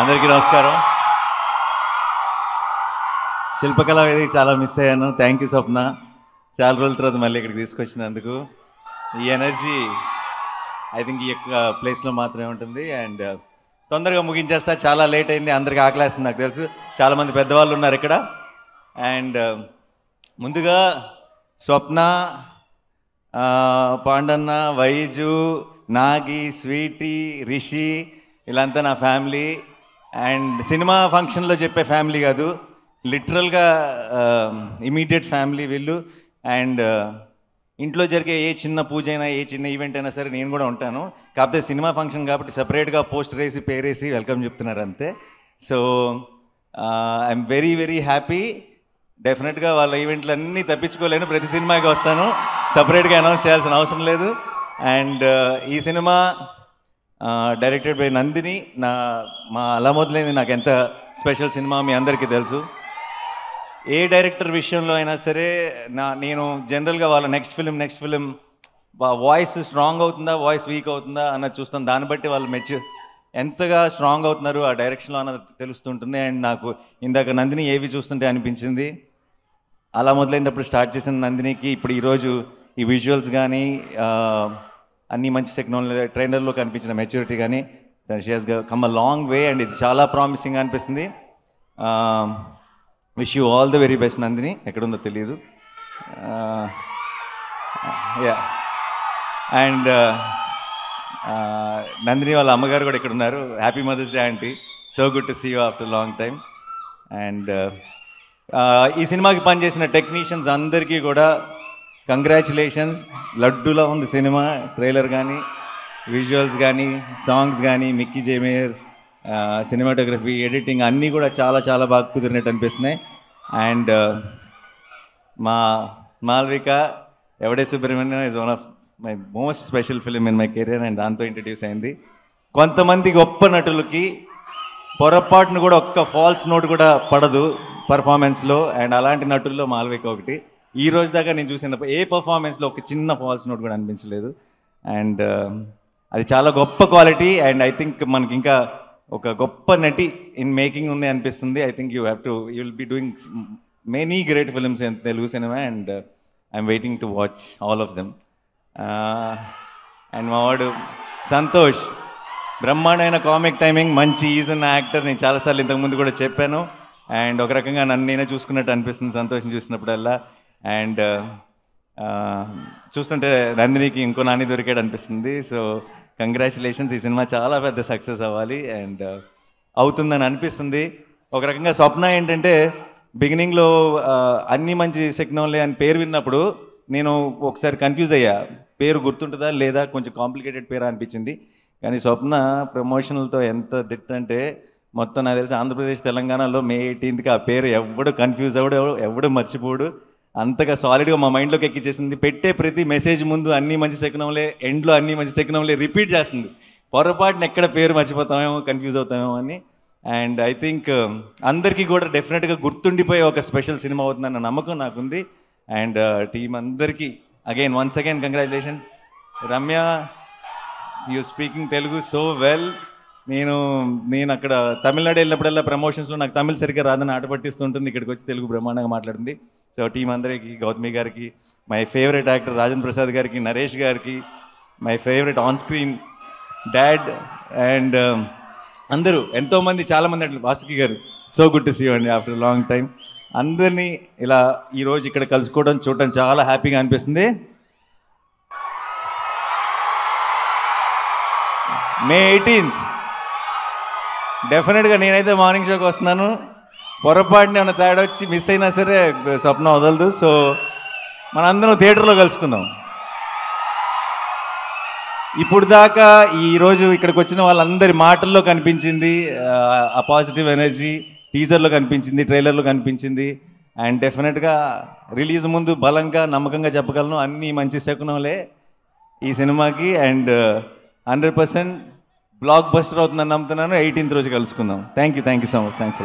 అందరికీ నమస్కారం. శిల్పకళా వేదిక చాలా మిస్ అయ్యాను. థ్యాంక్ యూ స్వప్న, చాలా రోజుల తర్వాత మళ్ళీ ఇక్కడికి తీసుకొచ్చినందుకు. ఈ ఎనర్జీ ఐ థింక్ ఈ యొక్క ప్లేస్లో మాత్రమే ఉంటుంది. అండ్ తొందరగా ముగించేస్తా, చాలా లేట్ అయింది, అందరికీ ఆకలేస్తుంది నాకు తెలుసు. చాలామంది పెద్దవాళ్ళు ఉన్నారు ఇక్కడ. అండ్ ముందుగా స్వప్న, పాండన్న, వైజు, నాగి, స్వీటీ, రిషి, వీళ్ళంతా నా ఫ్యామిలీ. అండ్ సినిమా ఫంక్షన్లో చెప్పే ఫ్యామిలీ కాదు, లిటరల్గా ఇమీడియట్ ఫ్యామిలీ వీళ్ళు. అండ్ ఇంట్లో జరిగే ఏ చిన్న పూజ అయినా, ఏ చిన్న ఈవెంట్ అయినా సరే నేను కూడా ఉంటాను. కాకపోతే సినిమా ఫంక్షన్ కాబట్టి సపరేట్గా పోస్టర్ వేసి పేరేసి వెల్కమ్ చెప్తున్నారు అంతే. So I'm very very happy. డెఫినెట్గా వాళ్ళ ఈవెంట్లు అన్నీ తప్పించుకోలేను, ప్రతి సినిమాకి వస్తాను, సపరేట్గా అనౌన్స్ చేయాల్సిన అవసరం లేదు. అండ్ ఈ సినిమా డైరెక్టెడ్ బై నందిని. మా అలా మొదలైంది నాకు ఎంత స్పెషల్ సినిమా మీ అందరికీ తెలుసు. ఏ డైరెక్టర్ విషయంలో అయినా సరే నేను జనరల్గా వాళ్ళ నెక్స్ట్ ఫిలిం వాయిస్ స్ట్రాంగ్ అవుతుందా, వాయిస్ వీక్ అవుతుందా అన్నది చూస్తాను. దాన్ని బట్టి వాళ్ళు ఎంతగా స్ట్రాంగ్ అవుతున్నారు ఆ డైరెక్షన్లో అన్నది తెలుస్తుంటుంది. అండ్ నాకు ఇందాక నందిని ఏవి చూస్తుంటే అనిపించింది, అలా మొదలైనప్పుడు స్టార్ట్ చేసిన నందినికి ఇప్పుడు ఈరోజు ఈ విజువల్స్ కానీ అన్నీ మంచి టెక్నాలజీ ట్రైలర్లో కనిపించిన మెచ్యూరిటీ కానీ she has come a long way. And ఇది చాలా ప్రామిసింగ్ అనిపిస్తుంది. Wish you all the very best Nandini. ఎక్కడుందో తెలియదు. యా. అండ్ నందిని వాళ్ళ అమ్మగారు కూడా ఇక్కడ ఉన్నారు. Happy mother's day aunty, so good to see you after long time. And ఈ సినిమాకి పనిచేసిన టెక్నీషియన్స్ అందరికీ కూడా కంగ్రాచులేషన్స్. లడ్డూలో ఉంది సినిమా, ట్రైలర్ కానీ, విజువల్స్ కానీ, సాంగ్స్ కానీ, మిక్కీ జేమేయర్, సినిమాటోగ్రఫీ, ఎడిటింగ్ అన్నీ కూడా చాలా చాలా బాగా కుదిరినట్టు అనిపిస్తున్నాయి. అండ్ మా మాల్విక ఎవడే Subrahmanyam is one of my most special film in my career. And దాంతో ఇంట్రడ్యూస్ అయింది. కొంతమంది గొప్ప నటులకి పొరపాటును కూడా ఒక్క ఫాల్స్ నోట్ కూడా పడదు పర్ఫార్మెన్స్లో. అండ్ అలాంటి నటుల్లో మాల్విక ఒకటి. ఈ రోజు దాకా నేను చూసిన ఏ పర్ఫార్మెన్స్లో ఒక చిన్న ఫాల్స్ నోట్ కూడా అనిపించలేదు. అండ్ అది చాలా గొప్ప క్వాలిటీ. అండ్ ఐ థింక్ మనకి ఇంకా ఒక గొప్ప నటి ఇన్ మేకింగ్ ఉంది అనిపిస్తుంది. I think you will be doing many great films in Telugu cinema. And I'm waiting to watch all of them. And మా వాడు సంతోష్, బ్రహ్మాండమైన కామిక్ టైమింగ్, మంచి ఈజ్ ఉన్న యాక్టర్. నేను చాలాసార్లు ఇంతకుముందు కూడా చెప్పాను. అండ్ ఒక రకంగా నన్ను నేనే చూసుకున్నట్టు అనిపిస్తుంది సంతోషం చూసినప్పుడల్లా. అండ్ చూస్తుంటే నందినికి ఇంకో నాని దొరికాడు అనిపిస్తుంది. So congratulations. ఈ సినిమా చాలా పెద్ద సక్సెస్ అవ్వాలి అండ్ అవుతుందని అనిపిస్తుంది. ఒక రకంగా స్వప్న ఏంటంటే బిగినింగ్లో అన్నీ మంచి సిగ్నల్లే అని పేరు విన్నప్పుడు నేను ఒకసారి కన్ఫ్యూజ్ అయ్యా, పేరు గుర్తుంటుందా లేదా, కొంచెం కాంప్లికేటెడ్ పేరు అనిపించింది. కానీ స్వప్న ప్రమోషనల్తో ఎంత దిట్టంటే మొత్తం నాకు తెలిసి ఆంధ్రప్రదేశ్ తెలంగాణలో May 18కి ఆ పేరు ఎవడు కన్ఫ్యూజ్ ఎవడు మర్చిపోడు. అంతగా సాలిడ్గా మా మైండ్లోకి ఎక్కించేసింది. పెట్టే ప్రతి మెసేజ్ ముందు అన్నీ మంచి శకునంలే, ఎండ్లో అన్నీ మంచి శకునంలే రిపీట్ చేస్తుంది. పొరపాటున ఎక్కడ పేరు మర్చిపోతామేమో, కన్ఫ్యూజ్ అవుతామేమో అని. అండ్ ఐ థింక్ అందరికీ కూడా డెఫినెట్గా గుర్తుండిపోయే ఒక స్పెషల్ సినిమా అవుతుందన్న నమ్మకం నాకుంది. అండ్ టీం అందరికీ once again congratulations. Ramya, you speaking Telugu so well. నేను అక్కడ తమిళనాడు వెళ్ళినప్పుడల్లా ప్రమోషన్స్లో నాకు తమిళ్ సరిగ్గా రాదని ఆట పట్టిస్తుంటుంది. ఇక్కడికి వచ్చి తెలుగు బ్రహ్మాండంగా మాట్లాడింది. సో టీం అందరికీ, గౌతమి గారికి, my favourite actor Rajendra Prasad గారికి, నరేష్ గారికి, my favourite on screen dad, and అందరూ ఎంతోమంది, చాలామంది అట్లా, వాసుకి గారు, so good to see you అండి ఆఫ్టర్ లాంగ్ టైం. అందరినీ ఇలా ఈరోజు ఇక్కడ కలుసుకోవడం, చూడటం చాలా హ్యాపీగా అనిపిస్తుంది. May 18th డెఫినెట్గా నేనైతే మార్నింగ్ షోకి వస్తున్నాను. పొరపాటుని ఏమైనా తేడా వచ్చి మిస్ అయినా సరే స్వప్న వదలదు. సో మనందరం థియేటర్లో కలుసుకుందాం. ఇప్పుడు దాకా ఈరోజు ఇక్కడికి వచ్చిన వాళ్ళందరి మాటల్లో కనిపించింది ఆ పాజిటివ్ ఎనర్జీ. టీజర్లో కనిపించింది, ట్రైలర్లో కనిపించింది. అండ్ డెఫినెట్గా రిలీజ్ ముందు బలంగా, నమ్మకంగా చెప్పగలను, అన్నీ మంచి శకునంలే ఈ సినిమాకి. అండ్ 100% బ్లాక్ బస్టర్ అవుతుందని నమ్ముతున్నాను. 18th రోజు కలుసుకుందాం. Thank you so much. Thanks.